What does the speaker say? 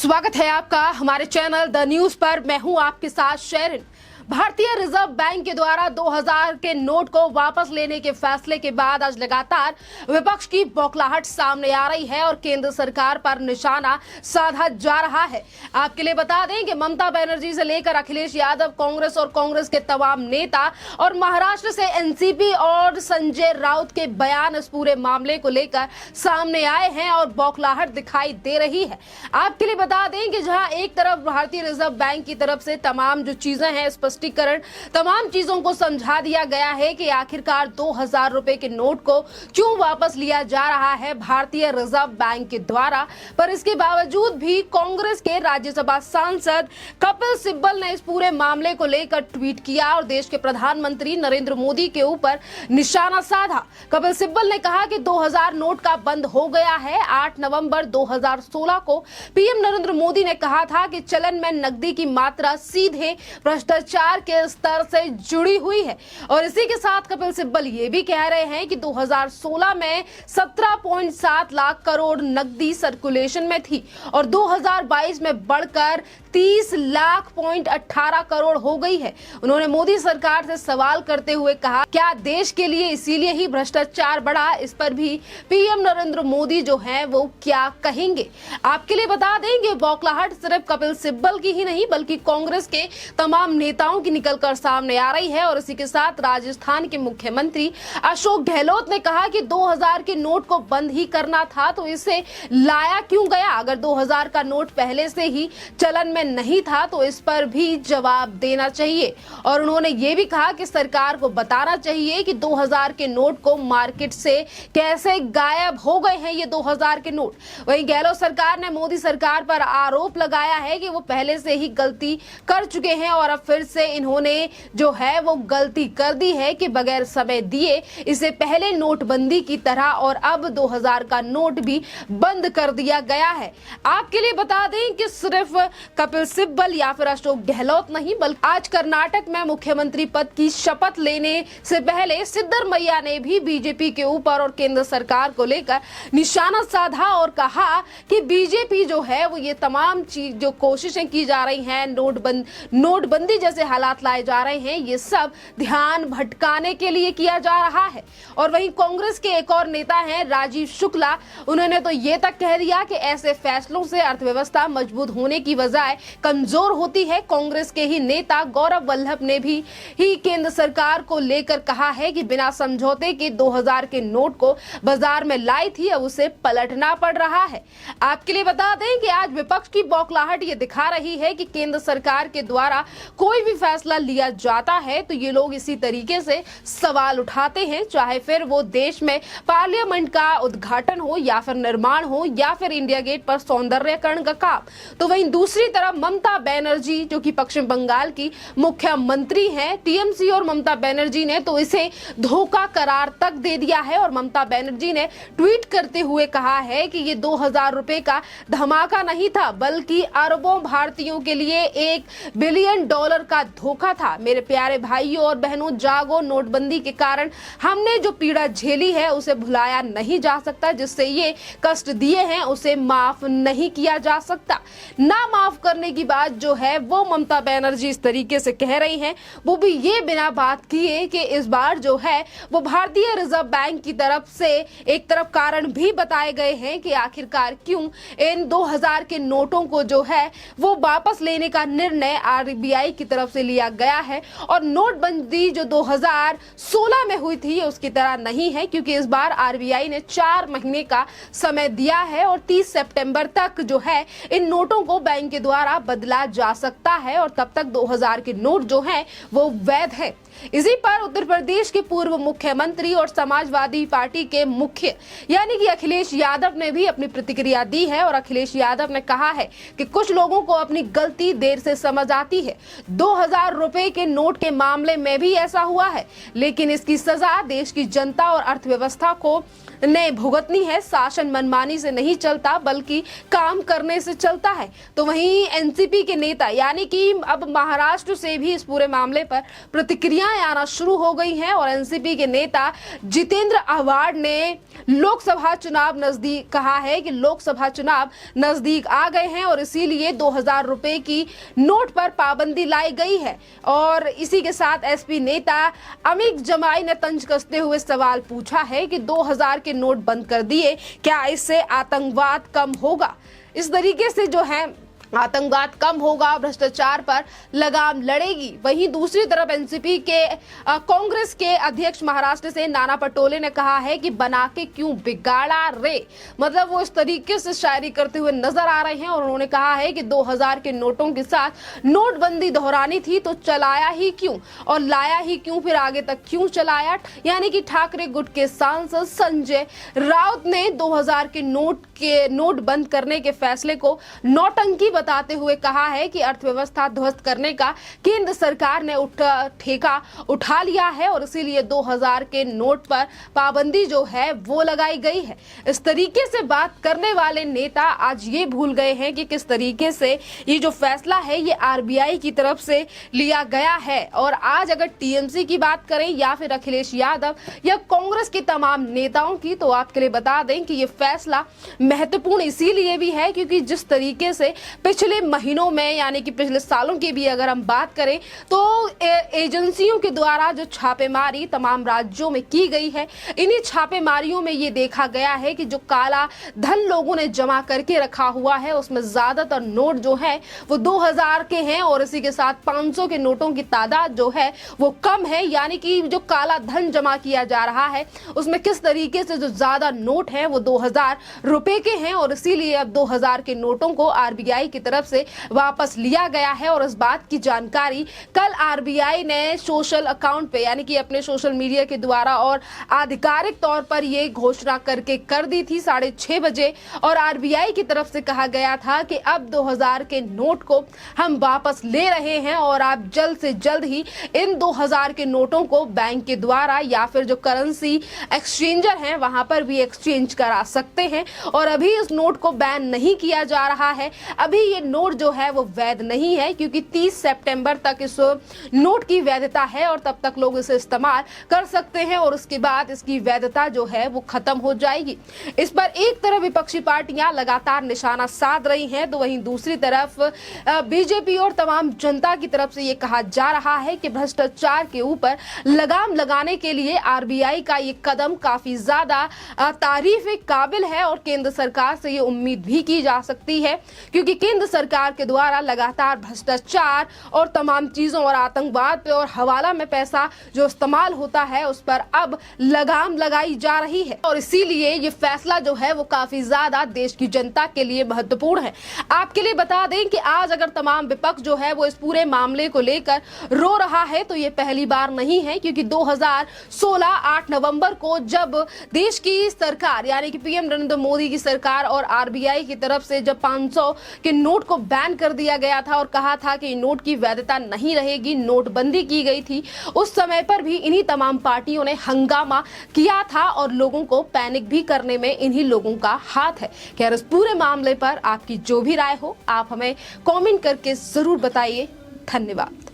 स्वागत है आपका हमारे चैनल द न्यूज पर। मैं हूं आपके साथ शेरिन। भारतीय रिजर्व बैंक के द्वारा 2000 के नोट को वापस लेने के फैसले के बाद आज लगातार विपक्ष की बौखलाहट सामने आ रही है और केंद्र सरकार पर निशाना साधा जा रहा है। आपके लिए बता दें कि ममता बनर्जी से लेकर अखिलेश यादव, कांग्रेस और कांग्रेस के तमाम नेता और महाराष्ट्र से एनसीपी और संजय राउत के बयान इस पूरे मामले को लेकर सामने आए हैं और बौखलाहट दिखाई दे रही है। आपके लिए बता दें कि जहां एक तरफ भारतीय रिजर्व बैंक की तरफ से तमाम जो चीजें हैं, स्पष्टीकरण, तमाम चीजों को समझा दिया गया है कि आखिरकार 2000 रुपए के नोट को क्यों वापस लिया जा रहा है भारतीय रिजर्व बैंक के द्वारा। पर इसके बावजूद भी कांग्रेस के राज्यसभा सांसद कपिल सिब्बल ने इस पूरे मामले को लेकर ट्वीट किया और देश के प्रधानमंत्री नरेंद्र मोदी के ऊपर निशाना साधा। कपिल सिब्बल ने कहा कि 2000 नोट का बंद हो गया है। 8 नवंबर 2016 को पीएम नरेंद्र मोदी ने कहा था कि चलन में नकदी की मात्रा सीधे भ्रष्टाचार के स्तर से जुड़ी हुई है। और इसी के साथ कपिल सिब्बल ये भी कह रहे हैं कि 2016 में 17.7 लाख करोड़ नकदी सर्कुलेशन में थी और 2022 में बढ़कर 30 लाख 18 करोड़ हो गई है। उन्होंने मोदी सरकार से सवाल करते हुए कहा, क्या देश के लिए इसीलिए ही भ्रष्टाचार बढ़ा? इस पर भी पीएम नरेंद्र मोदी जो हैं वो क्या कहेंगे? आपके लिए बता दें कि बौखलाहट सिर्फ कपिल सिब्बल की ही नहीं बल्कि कांग्रेस के तमाम नेताओं की निकलकर सामने आ रही है। और इसी के साथ राजस्थान के मुख्यमंत्री अशोक गहलोत ने कहा कि 2000 के नोट को बंद ही करना था तो इसे लाया क्यों गया? अगर 2000 का नोट पहले से ही चलन में नहीं था तो इस पर भी जवाब देना चाहिए। और उन्होंने ये भी कहा कि सरकार को बताना चाहिए कि 2000 के नोट को मार्केट से कैसे गायब हो गए हैं ये 2000 के नोट। वहीं गहलोत सरकार ने मोदी सरकार पर आरोप लगाया है कि वो पहले से ही गलती कर चुके हैं और अब फिर से इन्होंने जो है वो गलती कर दी है कि बगैर समय दिए इसे पहले नोटबंदी की तरह और अब 2000 का नोट भी बंद कर दिया गया है। आपके लिए बता दें कि सिर्फ कपिल सिब्बल या फिर अशोक गहलोत नहीं बल्कि आज कर्नाटक में मुख्यमंत्री पद की शपथ लेने से पहले सिद्धरमैया ने भी बीजेपी के ऊपर और केंद्र सरकार को लेकर निशाना साधा और कहा कि बीजेपी जो है वो ये तमाम चीज जो कोशिशें की जा रही हैं, नोटबंदी जैसे हालात लाए जा रहे हैं, ये सब ध्यान भटकाने के लिए किया जा रहा है। और वहीं कांग्रेस के एक और नेता हैं राजीव शुक्ला, उन्होंने तो ये तक कह दिया कि ऐसे फैसलों से अर्थव्यवस्था मजबूत होने की बजाय कमजोर होती है। कांग्रेस के ही नेता गौरव वल्लभ ने भी केंद्र सरकार को लेकर कहा है कि बिना समझौते के 2000 के नोट को बाजार में लाई थी, अब उसे पलटना पड़ रहा है। आपके लिए बता दें कि आज विपक्ष की बौखलाहट ये दिखा रही है कि केंद्र सरकार के द्वारा कोई भी फैसला लिया जाता है तो ये लोग इसी तरीके से सवाल उठाते हैं, चाहे फिर वो देश में पार्लियामेंट का उद्घाटन हो या फिर निर्माण हो या फिर इंडिया गेट पर सौंदर्यकरण का काम। तो वहीं दूसरी तरफ ममता बनर्जी जो कि पश्चिम बंगाल की मुख्यमंत्री हैं, टीएमसी और ममता बनर्जी ने तो इसे धोखा करार तक दे दिया है। और ममता बनर्जी ने ट्वीट करते हुए कहा है कि ये 2000 रुपए का धमाका नहीं था बल्कि अरबों भारतीयों के लिए $1 बिलियन का धोखा था। मेरे प्यारे भाइयों और बहनों, जागो, नोटबंदी के कारण हमने जो पीड़ा झेली है उसे भुलाया नहीं जा सकता। जिससे ये कष्ट दिए हैं उसे माफ नहीं किया जा सकता। ना माफ करने की बात जो है वो ममता बनर्जी इस तरीके से कह रही हैं, वो भी ये बिना बात किए कि इस बार जो है वो भारतीय रिजर्व बैंक की तरफ से एक तरफ कारण भी बताए गए हैं कि आखिरकार क्यों इन 2000 के नोटों को जो है वो वापस लेने का निर्णय आरबीआई की तरफ से लिया गया है। और नोटबंदी जो 2016 में हुई थी उसकी तरह नहीं है, क्योंकि इस बार आरबीआई ने 4 महीने का समय दिया है और 30 सितंबर तक जो है इन नोटों को बैंक के द्वारा बदला जा सकता है और तब तक 2000 के नोट जो हैं वो वैध है। इसी पर उत्तर प्रदेश के पूर्व मुख्यमंत्री और समाजवादी पार्टी के मुख्य यानी कि अखिलेश यादव ने भी अपनी प्रतिक्रिया दी है। और अखिलेश यादव ने कहा है कि कुछ लोगों को अपनी गलती देर से समझ आती है। 2000 रुपए के नोट के मामले में भी ऐसा हुआ है, लेकिन इसकी सजा देश की जनता और अर्थव्यवस्था को ने भुगतनी है। शासन मनमानी से नहीं चलता बल्कि काम करने से चलता है। तो वहीं एनसीपी के नेता यानी कि अब महाराष्ट्र से भी इस पूरे मामले पर प्रतिक्रिया चिट्ठियां आना शुरू हो गई हैं और एनसीपी के नेता जितेंद्र आव्हाड ने लोकसभा चुनाव नजदीक कहा है कि लोकसभा चुनाव नजदीक आ गए हैं और इसीलिए 2000 रुपए की नोट पर पाबंदी लाई गई है। और इसी के साथ एसपी नेता अमित जमाई ने तंज कसते हुए सवाल पूछा है कि 2000 के नोट बंद कर दिए, क्या इससे आतंकवाद कम होगा? इस तरीके से जो है आतंकवाद कम होगा, भ्रष्टाचार पर लगाम लड़ेगी। वहीं दूसरी तरफ एनसीपी के कांग्रेस के अध्यक्ष महाराष्ट्र से नाना पटोले ने कहा है कि बना के क्यों बिगाड़ा रे, मतलब वो इस तरीके से शायरी करते हुए नजर आ रहे हैं और उन्होंने कहा है कि 2000 के नोटों के साथ नोटबंदी दोहरानी थी तो चलाया ही क्यों और लाया ही क्यों, फिर आगे तक क्यों चलाया। यानी कि ठाकरे गुट के सांसद संजय राउत ने 2000 के नोट बंद करने के फैसले को नौटंकी बताते हुए कहा है कि अर्थव्यवस्था ध्वस्त करने का केंद्र सरकार ने ठेका उठा लिया है और इसीलिए 2000 के नोट पर पाबंदी जो है वो लगाई गई है। इस तरीके से बात करने वाले नेता आज ये भूल गए हैं कि किस तरीके से ये जो फैसला है ये आरबीआई की तरफ से लिया गया है। और आज अगर टीएमसी की बात करें या फिर अखिलेश यादव या कांग्रेस के तमाम नेताओं की, तो आपके लिए बता दें कि ये फैसला महत्वपूर्ण इसीलिए भी है क्योंकि जिस तरीके से पिछले महीनों में यानी कि पिछले सालों की भी अगर हम बात करें तो एजेंसियों के द्वारा जो छापेमारी तमाम राज्यों में की गई है, इन्हीं छापेमारियों में ये देखा गया है कि जो काला धन लोगों ने जमा करके रखा हुआ है उसमें ज्यादातर नोट जो है वो 2000 के हैं और इसी के साथ 500 के नोटों की तादाद जो है वो कम है। यानी कि जो काला धन जमा किया जा रहा है उसमें किस तरीके से जो ज्यादा नोट है वो 2000 रुपए के हैं और इसीलिए अब 2000 के नोटों को आरबीआई की तरफ से वापस लिया गया है। और इस बात की जानकारी कल आरबीआई ने सोशल अकाउंट पे यानी कि अपने सोशल मीडिया के द्वारा और आधिकारिक तौर पर ये घोषणा करके कर दी थी 6:30 बजे। और आरबीआई की तरफ से कहा गया था कि अब 2000 के नोट को हम वापस ले रहे हैं और आप जल्द से जल्द ही इन 2000 के नोटों को बैंक के द्वारा या फिर जो करेंसी एक्सचेंजर हैं वहां पर भी एक्सचेंज करा सकते हैं। और अभी इस नोट को बैन नहीं किया जा रहा है, अभी ये नोट जो है वो वैध नहीं है क्योंकि 30 सितंबर तक इस नोट की वैधता है और तब तक लोग इसे इस्तेमाल कर सकते हैं और उसके बाद इसकी वैधता जो है वो खत्म हो जाएगी। इस पर एक तरफ विपक्षी पार्टियां लगातार निशाना साध रही हैं तो वहीं दूसरी तरफ बीजेपी और तमाम जनता की तरफ से ये कहा जा रहा है कि भ्रष्टाचार के ऊपर लगाम लगाने के लिए आरबीआई का ये कदम काफी ज्यादा तारीफ काबिल है और केंद्र सरकार से ये उम्मीद भी की जा सकती है क्योंकि केंद्र सरकार के द्वारा लगातार भ्रष्टाचार और तमाम चीजों और आतंकवाद पे और हवाला में पैसा जो इस्तेमाल होता है उस पर अब लगाम लगाई जा रही है और इसीलिए ये फैसला जो है वो काफी ज्यादा देश की जनता के लिए महत्वपूर्ण है। आपके लिए बता दें कि आज अगर तमाम विपक्ष जो है वो इस पूरे मामले को लेकर रो रहा है तो ये पहली बार नहीं है क्योंकि 2016 8 नवंबर को जब देश की सरकार यानी कि पीएम नरेंद्र मोदी की सरकार और आरबीआई की तरफ से जब 500 के नोट को बैन कर दिया गया था और कहा था कि नोट की वैधता नहीं रहेगी, नोटबंदी की गई थी, उस समय पर भी इन्हीं तमाम पार्टियों ने हंगामा किया था और लोगों को पैनिक भी करने में इन्हीं लोगों का हाथ है। खैर इस पूरे मामले पर आपकी जो भी राय हो आप हमें कमेंट करके जरूर बताइए। धन्यवाद।